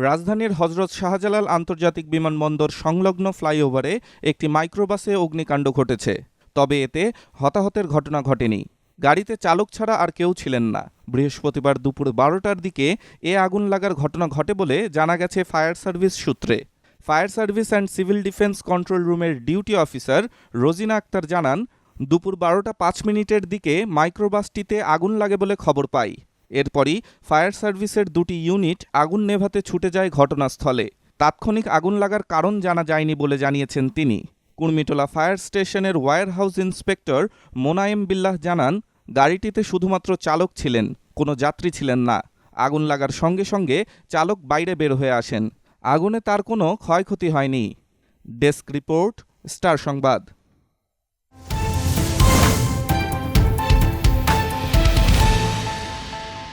রাজধানীর হজরত শাহজালাল আন্তর্জাতিক বিমানবন্দর সংলগ্ন ফ্লাইওভারে একটি মাইক্রোবাসে অগ্নিকাণ্ড ঘটেছে। তবে এতে হতাহতের ঘটনা ঘটেনি। গাড়িতে চালক ছাড়া আর কেউ ছিলেন না। বৃহস্পতিবার দুপুর 12টার দিকে এ আগুন লাগার ঘটনা ঘটে বলে জানা গেছে ফায়ার সার্ভিস সূত্রে। Fire service and civil defence control রুমের ডিউটি অফিসার রোজিনা আক্তার জানান, দুপুর 12টা 5 মিনিটের দিকে মাইক্রোবাসটিতে আগুন লাগে বলে খবর পাই। এরপরই ফায়ার সার্ভিসের 2টি ইউনিট আগুন নেভাতে ছুটে যায় ঘটনাস্থলে। তাৎক্ষণিক আগুন লাগার কারণ জানা যায়নি বলে জানিয়েছেন তিনি। কুর্মিটোলা ফায়ার স্টেশনের ওয়্যার হাউস ইন্সপেক্টর মোনায়েম বিল্লাহ জানান, গাড়িটিতে শুধুমাত্র চালক ছিলেন, কোনো যাত্রী ছিলেন না। আগুন লাগার সঙ্গে সঙ্গে চালক বাইরে বের হয়ে আসেন। আগুনে তার কোনো ক্ষয়ক্ষতি হয়নি। ডেস্ক রিপোর্ট, স্টার সংবাদ।